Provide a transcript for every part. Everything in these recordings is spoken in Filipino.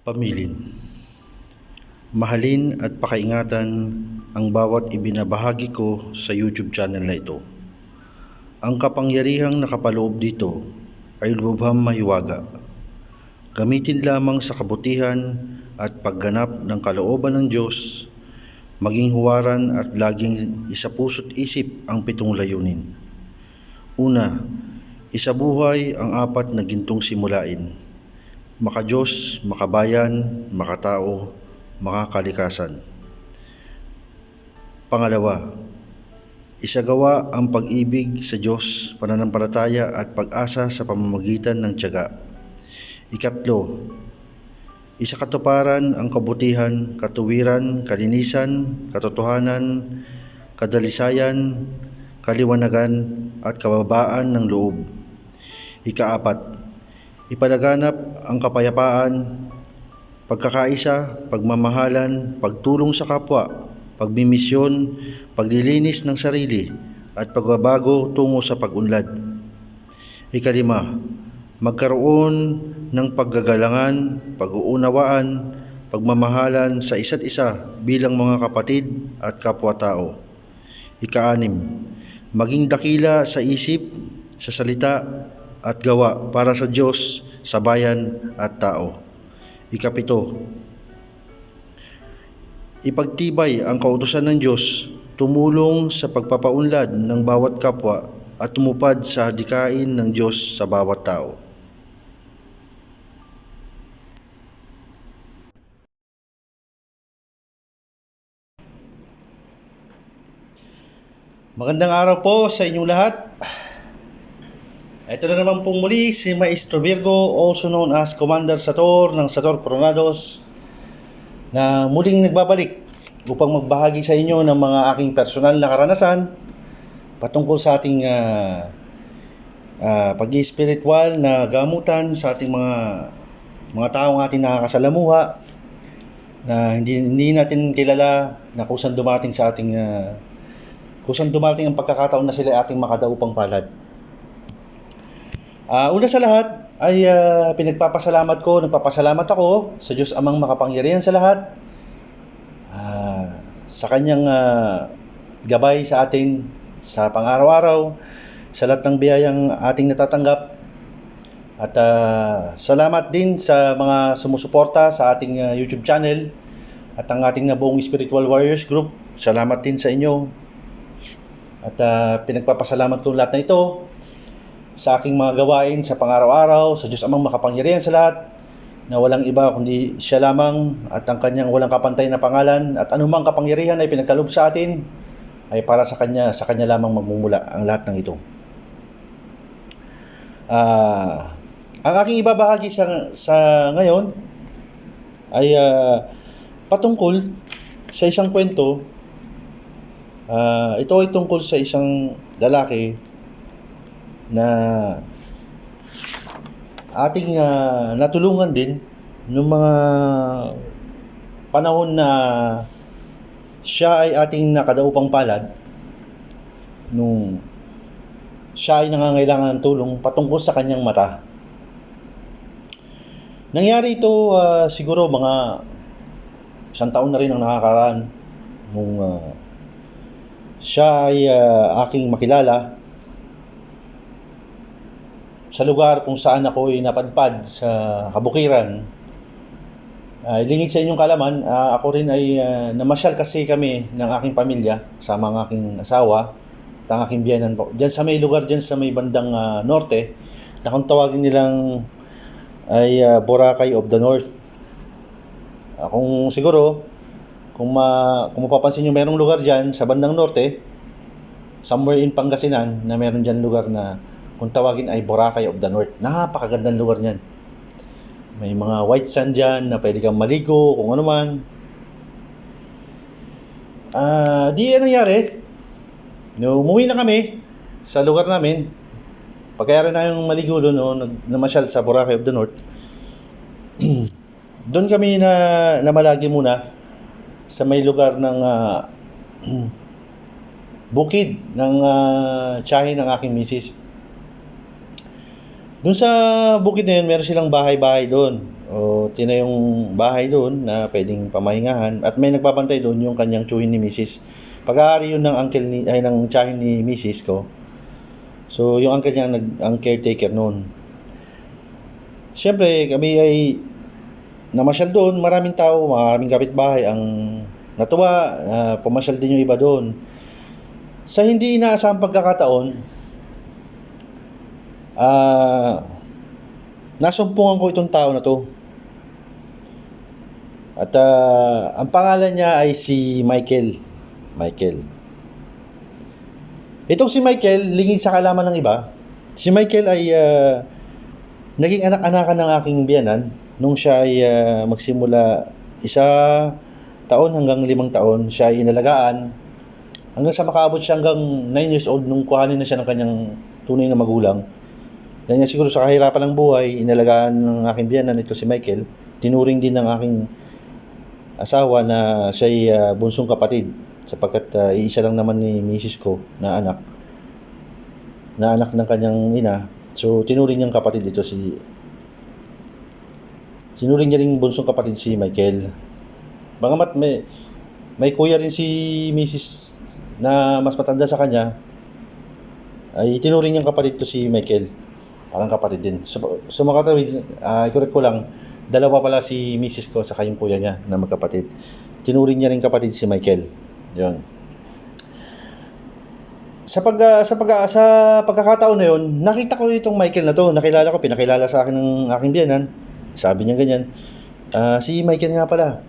Pamilin. Mahalin at pakaingatan ang bawat ibinabahagi ko sa YouTube channel na ito. Ang kapangyarihang nakapaloob dito ay lubhang mahiwaga. Gamitin lamang sa kabutihan at pagganap ng kalooban ng Diyos, maging huwaran at laging isapuso't isip ang 7 layunin. Una, isabuhay ang 4 na gintong simulain: maka-Diyos, makabayan, makatao, makakalikasan. Pangalawa, isagawa ang pag-ibig sa Diyos, pananampalataya at pag-asa sa pamamagitan ng tiyaga. Ikatlo, isakatuparan ang kabutihan, katuwiran, kalinisan, katotohanan, kadalisayan, kaliwanagan at kababaan ng loob. Ikaapat, ipalaganap ang kapayapaan, pagkakaisa, pagmamahalan, pagtulong sa kapwa, pagmimisyon, paglilinis ng sarili, at pagbabago tungo sa pag-unlad. Ikalima, magkaroon ng paggagalangan, pag-uunawaan, pagmamahalan sa isa't isa bilang mga kapatid at kapwa-tao. Ika-6, maging dakila sa isip, sa salita at gawa para sa Diyos, sa bayan at tao. Ika-7, ipagtibay ang kautusan ng Diyos, tumulong sa pagpapaunlad ng bawat kapwa at tumupad sa hadikain ng Diyos sa bawat tao. Magandang araw po sa inyong lahat. Ito na naman pong muli si Maestro Virgo, also known as Commander Sator ng Sator Coronados, na muling nagbabalik upang magbahagi sa inyo ng mga aking personal na karanasan patungkol sa ating pag-i-spiritual na gamutan sa ating mga taong ating nakakasalamuha na hindi natin kilala, na kung saan dumating sa ating kung saan dumating ang pagkakataon na sila ating makadaupang palad. Una sa lahat ay nagpapasalamat ako sa Diyos Amang makapangyarihan sa lahat, sa kanyang gabay sa atin sa pang-araw-araw, sa lahat ng biyayang ating natatanggap. At salamat din sa mga sumusuporta sa ating YouTube channel at ang ating nabuong Spiritual Warriors Group. Salamat din sa inyo. At pinagpapasalamat ko lahat na ito sa aking mga gawain sa pang-araw-araw, sa Diyos Amang makapangyarihan sa lahat, na walang iba kundi siya lamang at ang kanyang walang kapantay na pangalan, at anumang kapangyarihan ay pinagkaloob sa atin ay para sa kanya lamang magmumula ang lahat ng ito. Ang aking ibabahagi sa ngayon ay patungkol sa isang kwento. Ito ay tungkol sa isang lalaki na ating natulungan din noong mga panahon na siya ay ating nakadaupang palad, nung siya ay nangangailangan ng tulong patungkol sa kanyang mata. Nangyari ito siguro mga 1 taon na rin ang nakakaraan nung siya ay aking makilala sa lugar kung saan ako ay napadpad sa kabukiran. Lingid sa inyong kalaman, ako rin ay namasyal kasi kami ng aking pamilya, kasama ng aking asawa at ang aking biyenan po. Diyan sa may lugar, diyan sa may bandang norte, na kung tawagin nilang ay Boracay of the North. Kung siguro, kung mapapansin nyo, mayroong lugar dyan sa bandang norte, somewhere in Pangasinan, na meron dyan lugar na kung tawagin ay Boracay of the North. Napakagandang lugar niyan. May mga white sand dyan na pwede kang maligo, kung ano man. Di nangyari. Umuwi na kami sa lugar namin. Pagkayari na yung maligo doon, namasyal sa Boracay of the North. Doon kami na malagi muna sa may lugar ng bukid ng tiyahin ng aking misis. Doon sa bukid na yun, meron silang bahay-bahay doon. O tinayong bahay doon na pwedeng pamahingahan. At may nagbabantay doon yung kanyang tsuhin ni Mrs. Pag-aari yun ng uncle ni, ay ng tiyahin ni Mrs. ko. So yung uncle niya ang caretaker noon. Siyempre kami ay namasyal doon, maraming tao, maraming kapitbahay ang natuwa, pumasyal din yung iba doon. Sa hindi inaasahang pagkakataon, nasumpungan ko itong tao na to. At ang pangalan niya ay si Michael. Itong si Michael, lingid sa kalaman ng iba, si Michael ay naging anak-anakan ng aking biyanan nung siya ay magsimula 1 taon hanggang 5 taon. Siya ay inalagaan hanggang sa makaabot siya hanggang 9 years old nung kuhanin na siya ng kanyang tunay na magulang. Dahil nga siguro sa kahirapan ng buhay, inalagaan ng aking biyanan ito si Michael. Tinuring din ng aking asawa na siya ay bunsong kapatid sapagkat iisa lang naman ni Mrs. ko na anak ng kanyang ina. So tinuring niya ring bunsong kapatid si Michael. Bagamat may kuya rin si Mrs. na mas matanda sa kanya, ay tinuring niyang kapatid to si Michael. Parang kapatid din. So makatawid, correct ko lang, dalawa pala si Mrs. ko sa yung kuya niya na magkapatid. Tinuring niya rin kapatid si Michael. Yun. Sa pagkakataon na yun, nakita ko itong Michael na to. Pinakilala sa akin ng aking biyanan. Sabi niya ganyan, si Michael nga pala.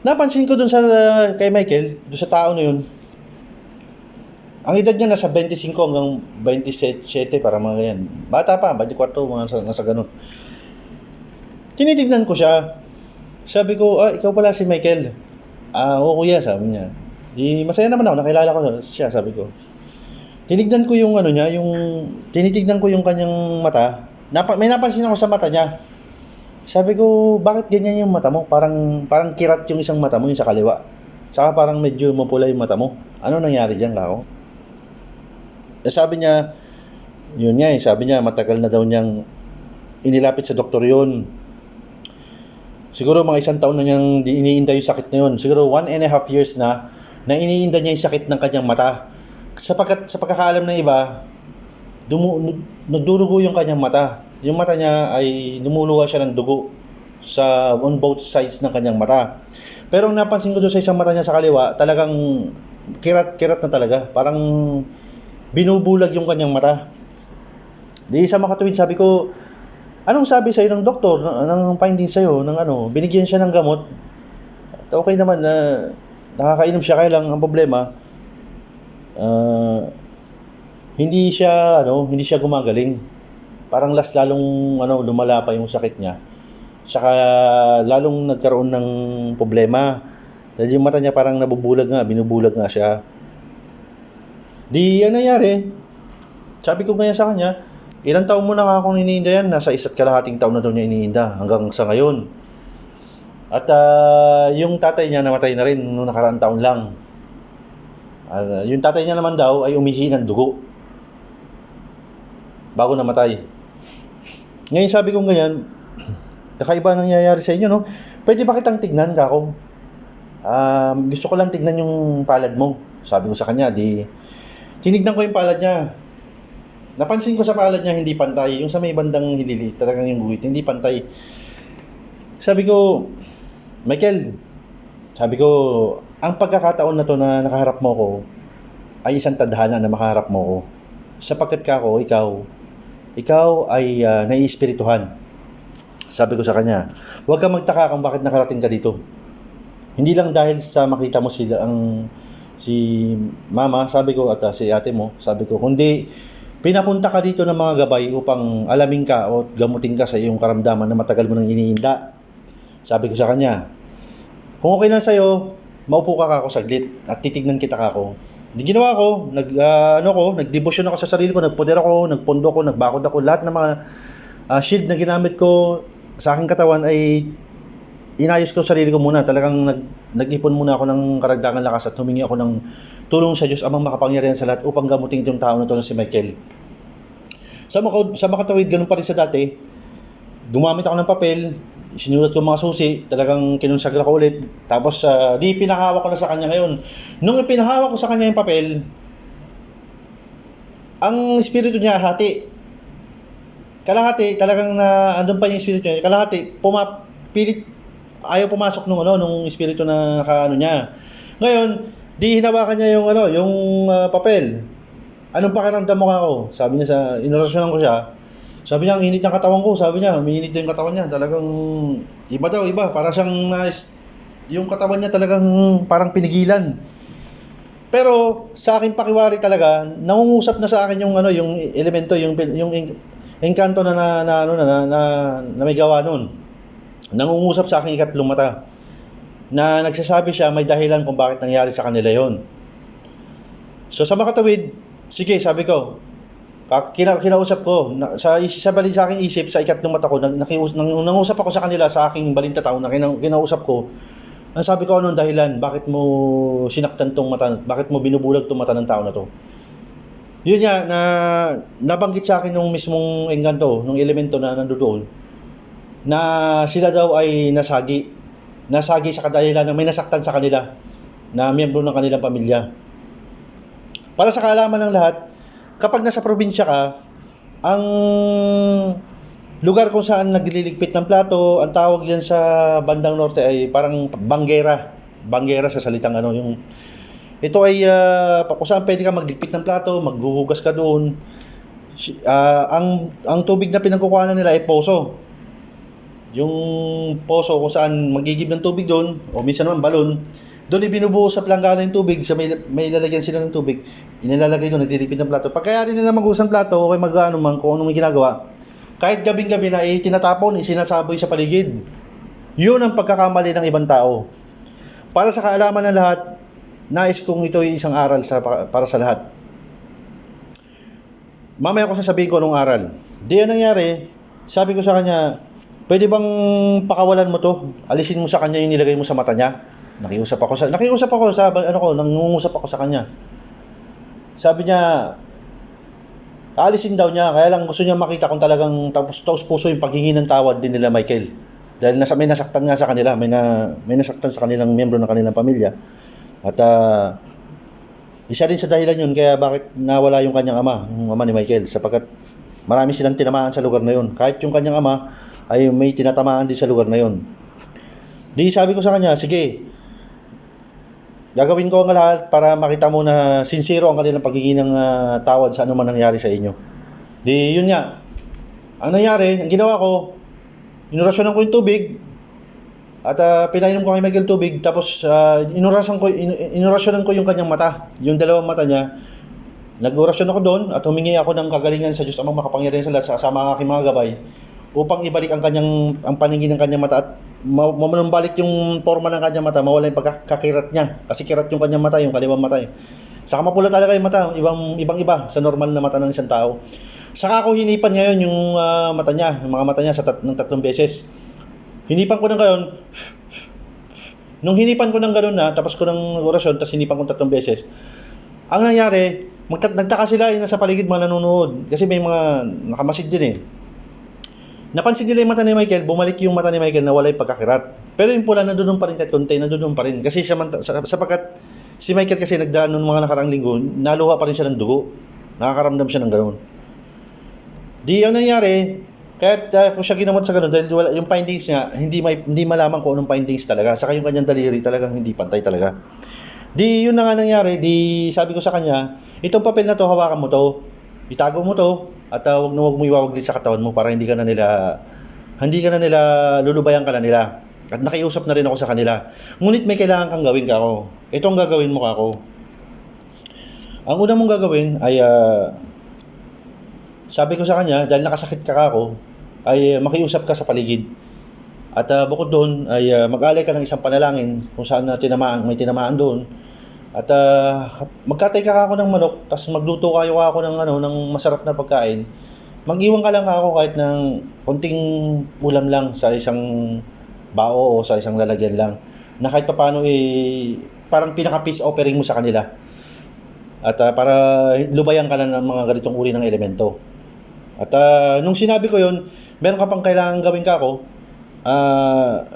Napansin ko dun kay Michael, dun sa tao na yun, ang edad niya nasa 25 hanggang 27, para mga ganyan. Bata pa, 24, nasa ganun. Tinitignan ko siya. Sabi ko, ikaw pala si Michael. Oo kuya, sabi niya. Di masaya naman ako, nakilala ko siya, sabi ko. Tinignan ko yung tinitignan ko yung kanyang mata. May napansin ako sa mata niya. Sabi ko, bakit ganyan yung mata mo? Parang kirat yung isang mata mo, yung sa kaliwa. Saka parang medyo mapula yung mata mo. Ano nangyari diyan, kako? Sabi niya, yun nga sabi niya, matagal na daw niyang inilapit sa doktor yun. Siguro mga 1 taon na niyang iniinda yung sakit na yun. Siguro 1.5 years na iniinda niya yung sakit ng kanyang mata. Sapagkat sa pagkakaalam ng iba, nagdurugo yung kanyang mata. Yung mata niya ay lumuluha siya ng dugo on both sides ng kanyang mata. Pero ang napansin ko doon sa isang mata niya sa kaliwa, talagang kirat na talaga. Parang binubulag yung kanyang mata. Di sa makatuwid, sabi ko, anong sabi sa'yo ng doktor, ng findings sa'yo, binigyan siya ng gamot. At okay naman na nakakainom siya, kaya lang ang problema, hindi siya gumagaling. Parang lalong lumala pa yung sakit niya. Saka lalong nagkaroon ng problema. Dahil yung mata niya parang binubulag nga siya. Di yan nangyari. Sabi ko ngayon sa kanya, ilang taon mo na nga akong iniinda yan? Nasa 1 kalahating taon na daw niya iniinda hanggang sa ngayon. At yung tatay niya namatay na rin noong nakaraang taon lang. Yung tatay niya naman daw ay umihi ng dugo bago namatay. Ngayon sabi ko ganyan, kakaiba nangyayari sa inyo, no? Pwede ba kitang tignan, kako? Gusto ko lang tignan yung palad mo. Sabi ko sa kanya, tinignan ko yung palad niya. Napansin ko sa palad niya hindi pantay. Yung sa may bandang hilili, talagang yung guhit, hindi pantay. Sabi ko, Michael, ang pagkakataon na to na nakaharap mo ko ay isang tadhana na makaharap mo ko. Sapagkat ikaw ay naiispirituhan. Sabi ko sa kanya, huwag kang magtaka kung bakit nakarating ka dito. Hindi lang dahil sa makita mo si mama, sabi ko, at si ate mo, sabi ko, kundi pinapunta ka dito ng mga gabay upang alamin ka o gamutin ka sa iyong karamdaman na matagal mo nang iniinda. Sabi ko sa kanya, kung okay lang sa'yo, maupo ka ako saglit at titignan kita kako. Di ginawa ko, nagdebosyon ako sa sarili ko, nagpoder ako, nagpondo ako, nagbakod ako, lahat ng mga shield na ginamit ko sa aking katawan ay inayos ko sarili ko muna. Talagang nag-ipon muna ako ng karagdagang lakas at humingi ako ng tulong sa Diyos amang makapangyarihan sa lahat upang gamutin itong tao na ito na si Michael. Sa makatawid, ganun pa rin sa dati. Gumamit ako ng papel, sinulat ko mga susi, talagang kinonsagra ko ulit. Tapos, di pinahawak ko na sa kanya ngayon. Nung ipinahawak ko sa kanya yung papel, ang espiritu niya hati. Kalahati, talagang na andun pa yung espiritu niya. Kalahati, pilit, ayaw pumasok nung espiritu na nakaano niya. Ngayon, di hinawakan niya yung papel. Anong pakiramdam mo ako? Sabi niya inorasyonan ko siya. Sabi niya, ang init ng katawan ko. Sabi niya, umiinit yung katawan niya. Talagang, iba daw, iba. Para siyang, yung katawan niya talagang parang pinigilan. Pero, sa akin pakiwari talaga, nangungusap na sa akin yung elemento, yung engkanto na may gawa nun. Nangungusap sa akin ikatlong mata. Na nagsasabi siya, may dahilan kung bakit nangyari sa kanila yon. So, sa makatawid, sige, sabi ko, kinausap ko, sa aking isip, sa ikatlong mata ko, nangusap ako sa kanila, sa aking balintataw na kinausap ko, ang sabi ko, anong dahilan, bakit mo sinaktan tong mata, bakit mo binubulag tong mata ng tao na to? Yun nga, nabanggit sa akin nung mismong engkanto, nung elemento na nandoon, na sila daw ay nasagi sa kadahilan na may nasaktan sa kanila, na miyembro ng kanilang pamilya. Para sa kaalaman ng lahat, kapag nasa probinsya ka, ang lugar kung saan nagliligpit ng plato, ang tawag yan sa bandang norte ay parang banggera. Banggera sa salitang ito ay kung saan pwede ka magligpit ng plato, maghuhugas ka doon. Ang tubig na pinagkukuhanan nila ay poso. Yung poso kung saan magigib ng tubig doon, o minsan naman balon, doon ibinubuhos sa planggana yung tubig, sa may lalagyan sila ng tubig, inilalagay doon, nagdilipid ng plato. Pagkaya rin nila mag-uus ng plato, o kay mag-ano man, kung anong may ginagawa, kahit gabing-gabi na, tinatapon, sinasaboy sa paligid. Yun ang pagkakamali ng ibang tao. Para sa kaalaman ng lahat, nais kong ito ay isang aral para sa lahat. Mamaya ko sasabihin ko anong aral. Di yan nangyari, sabi ko sa kanya, pwede bang pakawalan mo to? Alisin mo sa kanya yung nilagay mo sa mata niya. Nangungusap ako sa kanya. Sabi niya, aalisin daw niya, kaya lang gusto niya makita kung talagang taos puso yung paghingi ng tawad din nila Michael. Dahil may nasaktan nga sa kanila, may nasaktan sa kanilang miyembro ng kanilang pamilya. At isa din sa dahilan yun kaya bakit nawala yung kanyang ama, yung ama ni Michael, sapagkat marami silang tinamaan sa lugar na yun. Kahit yung kanyang ama ay may tinatamaan din sa lugar na yun. Di sabi ko sa kanya, sige, gagawin ko ang lahat para makita mo na sincero ang kanilang pagiging ng tawad sa anuman nangyari sa inyo. Di yun nga, ang nangyari, ang ginawa ko, inorasyonan ko yung tubig at pinainom ko kay Michael tubig, tapos inorasyonan ko yung kanyang mata, yung dalawang mata niya. Nag-orasyon ako doon at humingi ako ng kagalingan sa Diyos Amang makapangyarihan sa lahat, kasama ang aking mga gabay, upang ibalik ang paningin ng kanyang mata at manumbalik yung forma ng kanyang mata, mawala yung pagkakakirat niya. Kasi kirat yung kanyang mata, yung kaliwang mata eh. Saka mapula talaga yung mata, ibang-iba sa normal na mata ng isang tao. Saka ako hinipan ngayon yung mata niya, yung mga mata niya ng 3 beses. Hinipan ko ng gano'n. Nung hinipan ko ng gano'n na, tapos ko ng orasyon, tapos hinipan ko 3 beses. Ang nangyari, nagtaka sila yung nasa paligid mga nanonood. Kasi may mga nakamasid din eh. Napansin nila yung mata ni Michael, bumalik yung mata ni Michael na wala yung pagkakirat. Pero yung pula nandoon pa rin kahit konti, nandoon pa rin. Kasi sapagkat si Michael kasi nagdaan noong mga nakaraang linggo, naluha pa rin siya ng dugo. Nakakaramdam siya ng ganoon. Di ang nangyari, kahit kung siya ginamot sa ganoon, dahil yung findings niya, hindi malaman kung anong findings talaga. Saka yung kanyang daliri talagang hindi pantay talaga. Di yun na nga nangyari, di sabi ko sa kanya, itong papel na to, hawakan mo to, itago mo to, at huwag mo iwawaglit sa katawan mo para hindi ka na nila lulubayan ka na nila. At nakiusap na rin ako sa kanila. Ngunit may kailangan kang gawin ka ako. Ito ang gagawin mo ka ako. Ang una mong gagawin ay sabi ko sa kanya, dahil nakasakit ka ako, ay makiusap ka sa paligid. At bukod doon ay mag-alay ka ng isang panalangin kung saan may tinamaan doon. At magkatay ka ako ng manok, tapos magluto kayo ako ng masarap na pagkain. Mag-iwan ka lang ako kahit ng konting ulam lang sa isang bao o sa isang lalagyan lang. Na kahit paano parang pinaka-peace offering mo sa kanila. At para lubayan ka na ng mga ganitong uri ng elemento. At nung sinabi ko yon, meron ka pang kailangan gawin ka ako,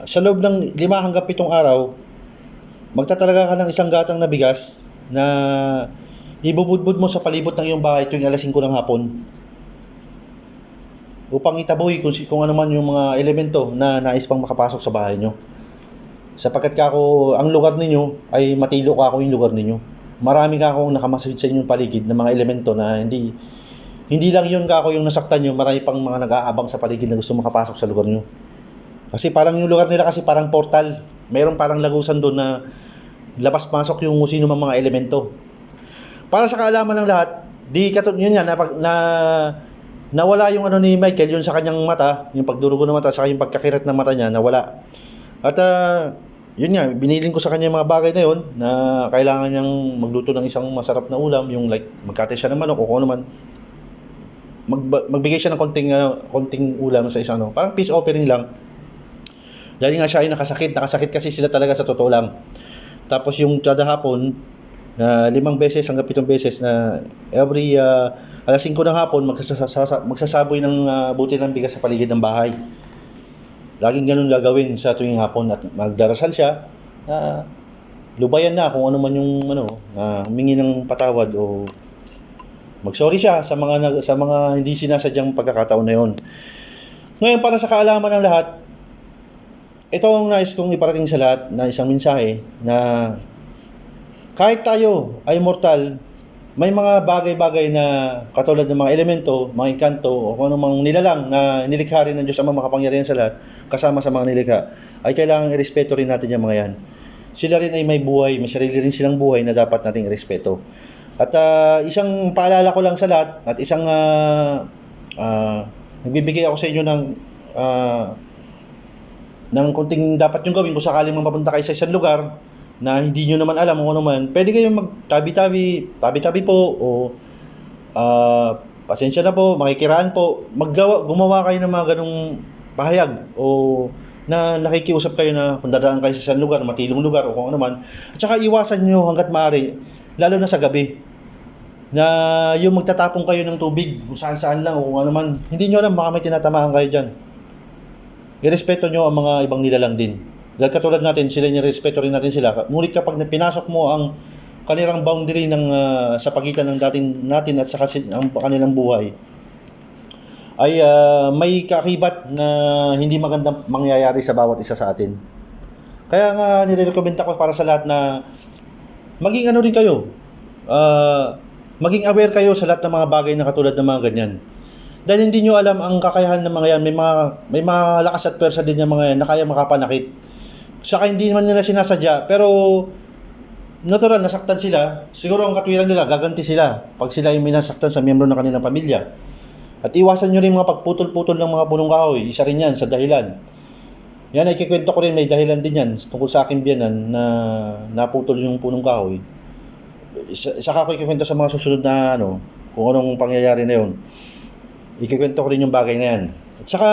sa loob ng 5 hanggang 7 araw, magtatalaga ka ng isang gatang na bigas na ibubudbud mo sa palibot ng iyong bahay tuwing alas 5 ng hapon upang itaboy kung ano man yung mga elemento na nais pang makapasok sa bahay nyo. Sapagkat ang lugar ninyo ay matilo ka ako yung lugar ninyo. Marami ka akong nakamasid sa inyong paligid ng mga elemento na hindi lang yun ka ako yung nasaktan nyo, marami pang mga nag-aabang sa paligid na gusto makapasok sa lugar nyo. Kasi parang yung lugar nila kasi parang portal. Mayroong parang lagusan doon na labas-pasok yung sino mga elemento. Para sa kaalaman ng lahat, yun yan, nawala yung ni Michael, yun sa kanyang mata, yung pagdurugo ng mata, saka yung pagkakirat ng mata niya, nawala. At yun nga, biniling ko sa kanya yung mga bagay na yun, na kailangan niyang magluto ng isang masarap na ulam, yung like, magkate siya ng manok o kung ano man. Magbigay siya ng konting ulam sa isang parang peace offering lang. Dahil nga siya ay nakasakit kasi sila talaga sa totoo lang. Tapos yung kada hapon, na 5 beses hanggang 7 beses na every alas 5 ng hapon, magsasaboy ng butil ng bigas sa paligid ng bahay. Laging ganun gagawin sa tuwing hapon at magdarasal siya na lubayan na kung ano man yung humingi ng patawad o magsorry siya sa mga hindi sinasadyang pagkakataon na yon. Ngayon, para sa kaalaman ng lahat, ito ang nais kong iparating sa lahat na isang mensahe na kahit tayo ay mortal, may mga bagay-bagay na katulad ng mga elemento, mga engkanto, o kung anumang nilalang na nilikha rin ng Diyos ang makapangyarihan sa lahat, kasama sa mga nilikha, ay kailangang irespeto rin natin yung mga yan. Sila rin ay may buhay, may sarili rin silang buhay na dapat nating irespeto. At isang paalala ko lang sa lahat, at isang nagbibigay ako sa inyo ng konting dapat yung gawin kung sakaling mapapunta kayo sa isang lugar na hindi nyo naman alam kung ano man, pwede kayong magtabi-tabi po o pasensya na po, makikiraan po, gumawa kayo ng mga ganong pahayag o na nakikiusap kayo na kung dadaan kayo sa isang lugar, matilong lugar o kung ano man. At saka iwasan nyo hanggat maaari, lalo na sa gabi, na yung magtatapong kayo ng tubig kung saan-saan lang o kung ano man, hindi nyo alam, baka may tinatamahan kayo dyan. Irespeto nyo ang mga ibang nilalang din. Dahil katulad natin, nirespeto rin natin sila. Ngunit kapag pinasok mo ang kanilang boundary sa pagitan ng natin at sa ang kanilang buhay, ay may kaakibat na hindi magandang mangyayari sa bawat isa sa atin. Kaya nga nire-recommend ako para sa lahat na maging rin kayo. Maging aware kayo sa lahat ng mga bagay na katulad ng mga ganyan. Dahil hindi nyo alam ang kakayahan ng mga yan. May mga lakas at pwersa din yung mga yan na kaya makapanakit. Saka hindi naman nila sinasadya, pero natural, nasaktan sila. Siguro ang katwiran nila, gaganti sila pag sila ay minasaktan sa miyembro ng kanilang pamilya. At iwasan nyo rin mga pagputol-putol ng mga punong kahoy. Isa rin yan sa dahilan. Yan ay kikwento ko rin, may dahilan din yan tungkol sa aking biyanan na naputol yung punong kahoy. Saka ko ikikwento sa mga susunod na kung anong pangyayari na yun. Ikikwento ko rin yung bagay na yan. At saka,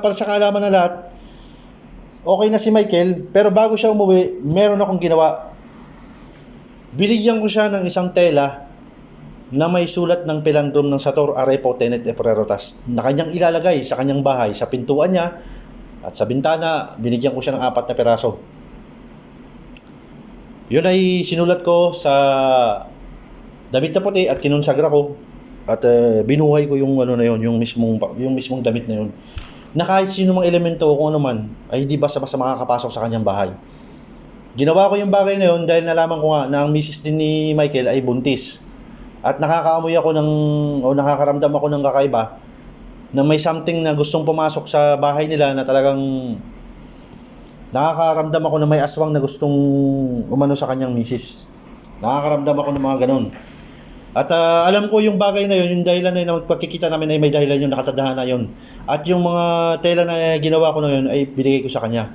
para sa kaalaman na lahat, okay na si Michael, pero bago siya umuwi, meron akong ginawa. Binigyan ko siya ng isang tela na may sulat ng Pelandrom ng Sator Arepo Tenet e Prerotas na kanyang ilalagay sa kanyang bahay, sa pintuan niya at sa bintana. Binigyan ko siya ng 4 na peraso. Yun ay sinulat ko sa damit na puti at kinonsagra ko. At binuhay ko yung yung mismong damit na yun. Na kahit sino mang elemento o kung ano man, ay hindi basta-basta makakapasok sa kanyang bahay. Ginawa ko yung bagay na yun dahil nalaman ko nga na ang misis din ni Michael ay buntis. At nakakaamoy ako nakakaramdam ako ng kakaiba na may something na gustong pumasok sa bahay nila na talagang nakakaramdam ako na may aswang na gustong umano sa kanyang misis. Nakakaramdam ako ng mga ganun. At alam ko yung bagay na yun, yung dahilan na yun na magpagkikita namin ay may dahilan yun, nakatadahan na yun. At yung mga tela na ginawa ko na yun ay binigay ko sa kanya.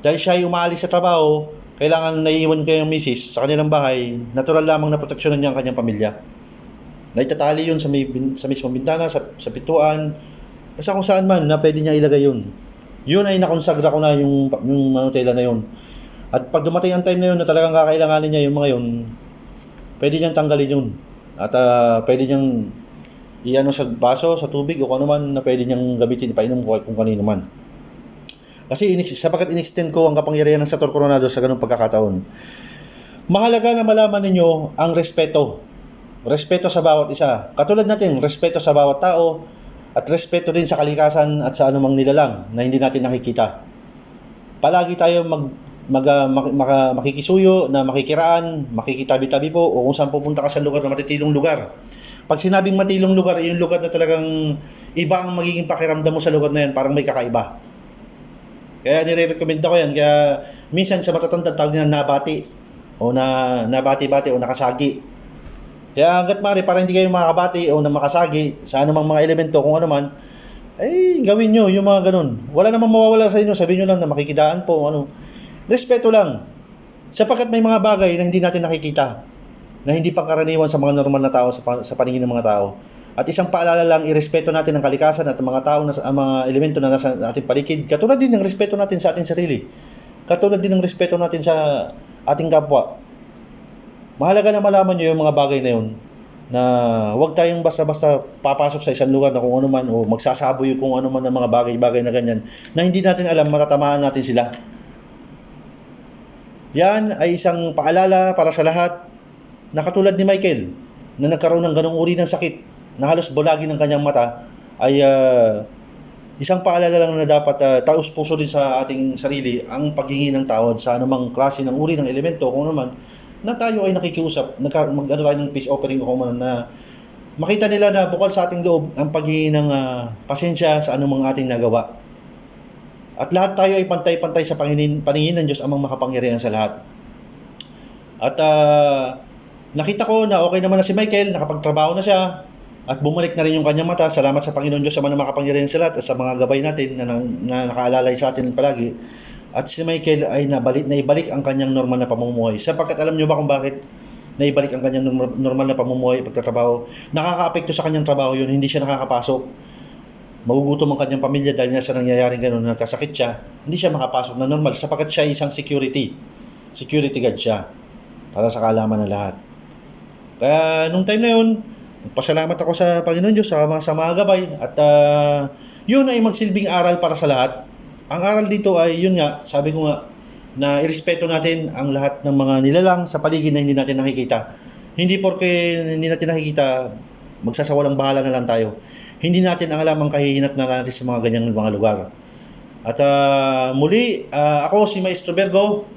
Dahil siya ay umaalis sa trabaho, kailangan naiiwan ko yung misis sa kanilang bahay, natural lamang na proteksyonan niya ang kanyang pamilya. Naitatali yun sa mismong bintana, sa pituan, basta kung saan man na pwede niya ilagay yun. Yun ay nakonsagra ko na yung tela na yun. At pag dumating ang time na yun na talagang kakailanganin niya yung mga yun, pwede niyang tanggalin yun. At pwede niyang iano sa baso, sa tubig o kung ano man na pwede niyang gamitin, ipainom ko kung kanino man. Kasi sapagkat in-extend ko ang kapangyarihan ng Sator Coronado sa ganung pagkakataon. Mahalaga na malaman ninyo ang respeto. Respeto sa bawat isa. Katulad natin, respeto sa bawat tao at respeto din sa kalikasan at sa anumang nilalang na hindi natin nakikita. Palagi tayo makikisuyo, na makikiraan, makikitabi-tabi po o kung saan pupunta ka sa lugar na matitilong lugar. Pag sinabing matilong lugar, yung lugar na talagang iba ang magiging pakiramdam mo sa lugar na yan, parang may kakaiba. Kaya nire-recommend ko yan. Kaya minsan sa matatanda tawag nila nabati o nabati-bati o nakasagi. Kaya hanggat maaari para hindi kayo makakabati o na makasagi sa anumang mga elemento kung ano man, ay gawin nyo yung mga ganun. Wala namang mawawala sa inyo, sabihin nyo lang na makikidaan po ano. Respeto lang. Sapagkat may mga bagay na hindi natin nakikita, na hindi pangkaraniwan sa mga normal na tao sa paningin ng mga tao. At isang paalala lang, irespeto natin ang kalikasan at ang mga tao, ang mga elemento na nasa ating paligid. Katulad din ng respeto natin sa ating sarili. Katulad din ng respeto natin sa ating kapwa. Mahalaga na malaman nyo yung mga bagay na yun, na huwag tayong basta-basta papasok sa isang lugar na kung ano man o magsasaboy kung ano man ng mga bagay-bagay na ganyan na hindi natin alam, matatamaan natin sila. Yan ay isang paalala para sa lahat na katulad ni Michael na nagkaroon ng ganong uri ng sakit na halos bulagin ng kanyang mata ay isang paalala lang na dapat taus-puso din sa ating sarili ang paghingi ng tawad sa anumang klase ng uri ng elemento kung ano man na tayo ay nakikiusap, mag-ano tayo ng peace offering o kung ano na makita nila na bukal sa ating loob ang paghingi ng pasensya sa anumang ating nagawa. At lahat tayo ay pantay-pantay sa paningin ng Diyos amang makapangyarihan sa lahat. At nakita ko na okay naman na si Michael, nakapagtrabaho na siya at bumalik na rin yung kanyang mata. Salamat sa Panginoon Diyos sa mga makapangyarihan sa lahat at sa mga gabay natin na nakaalalay sa atin palagi. At si Michael ay naibalik ang kanyang normal na pamumuhay. Sapagkat alam nyo ba kung bakit naibalik ang kanyang normal na pamumuhay pagtatrabaho? Nakakaapekto sa kanyang trabaho yun, hindi siya nakakapasok. Magugutom ang kanyang pamilya dahil nga sa nangyayaring gano'n, nagkasakit siya. Hindi siya makapasok na normal sapagkat siya isang security guard siya para sa kaalaman ng lahat. Kaya nung time na yun, nagpasalamat ako sa Panginoon Diyos sa mga gabay at yun ay magsilbing aral para sa lahat. Ang aral dito ay yun nga, sabi ko nga, na irespeto natin ang lahat ng mga nilalang sa paligid na hindi natin nakikita. Hindi porke hindi natin nakikita, magsasawalang bahala na lang tayo. Hindi natin ang alam ang kahihinat na natin sa mga ganyang mga lugar. At muli, ako si Maestro Virgo,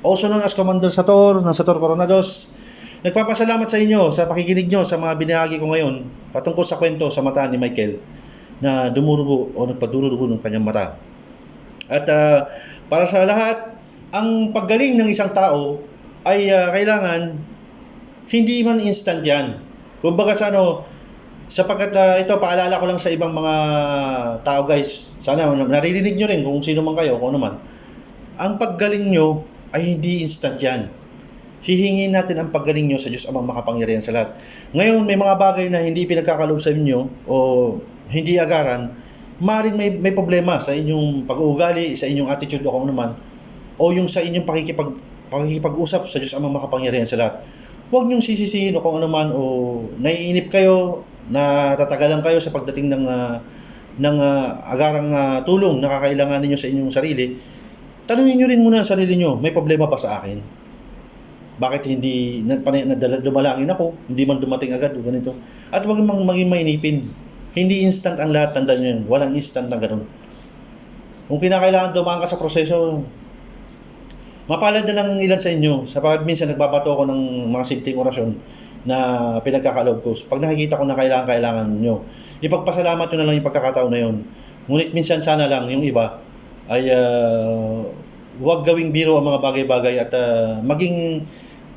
also known as Commander Sator ng Sator Coronados. Nagpapasalamat sa inyo sa pakikinig nyo sa mga binahagi ko ngayon patungkol sa kwento sa mata ni Michael na dumurugo o nagpadurugo ng kanyang mata. At para sa lahat, ang paggaling ng isang tao ay kailangan hindi man instant yan. Kumbaga sapagkat ito paalala ko lang sa ibang mga tao guys, sana naririnig nyo rin kung sino man kayo, kung ano man. Ang paggaling nyo ay hindi instant yan. Hihingin natin ang paggaling nyo sa Diyos amang makapangyarihan sa lahat. Ngayon may mga bagay na hindi pinagkakalob sa inyo o hindi agaran, maaaring may problema sa inyong pag-uugali, sa inyong attitude o kung ano man, o yung sa inyong pakikipag-usap sa Diyos amang makapangyarihan sa lahat. Huwag niyong sisisihin o kung ano man o naiinip kayo, natatagalan kayo sa pagdating ng agarang tulong na kakailangan ninyo sa inyong sarili. Tanungin niyo rin muna ang sarili niyo, may problema ba sa akin? Bakit hindi dumalangin ako, hindi man dumating agad o ganito? At huwag maging mainipin. Hindi instant ang lahat, tandaan nyo yun. Walang instant na ganun. Kung kinakailangan dumaan ka sa proseso, mapalad na ng ilan sa inyo. Sapagkat minsan nagbabato ako ng mga simpleng orasyon na pinagkakaloob ko. Pag nakikita ko na kailangan nyo, ipagpasalamat nyo na lang yung pagkakataon na yun. Ngunit minsan sana lang yung iba ay huwag gawing biro ang mga bagay-bagay at maging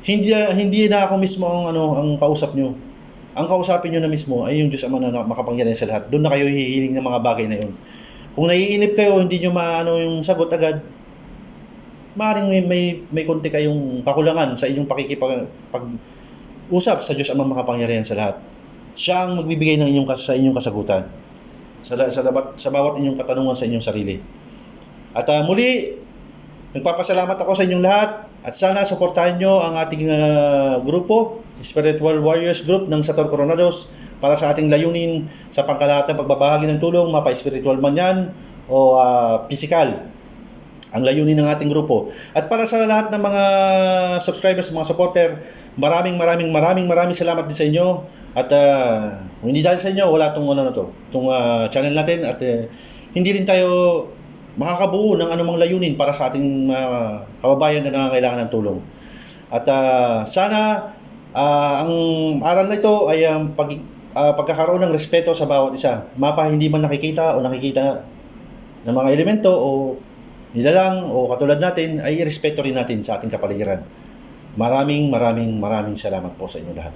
hindi na ako mismo ang kausap nyo. Ang kausapin nyo na mismo ay yung Diyos Ama na makapangyarihan sa lahat. Doon na kayo hihiling ng mga bagay na yun. Kung naiinip kayo, hindi nyo yung sagot agad, maaaring may konti kayong kakulangan sa inyong pakikipag-usap sa Diyos Ama makapangyarihan sa lahat. Siya ang magbibigay sa inyong kasagutan sa bawat inyong katanungan sa inyong sarili. At muli, nagpapasalamat ako sa inyong lahat at sana suportahan nyo ang ating grupo, Spiritual Warriors Group ng Sator Coronados para sa ating layunin sa pangkalahatang pagbabahagi ng tulong, mapa-spiritual man yan o physical, ang layunin ng ating grupo. At para sa lahat ng mga subscribers, mga supporter, maraming salamat din sa inyo. At hindi dahil sa inyo, wala itong channel natin, at hindi rin tayo makakabuo ng anumang layunin para sa ating kababayan na nangangailangan ng tulong. At sana ang aral na ito ay pagkakaroon ng respeto sa bawat isa. Mapa hindi man nakikita o nakikita ng mga elemento o nilalang o katulad natin, ay irespeto rin natin sa ating kapaligiran. Maraming salamat po sa inyo lahat.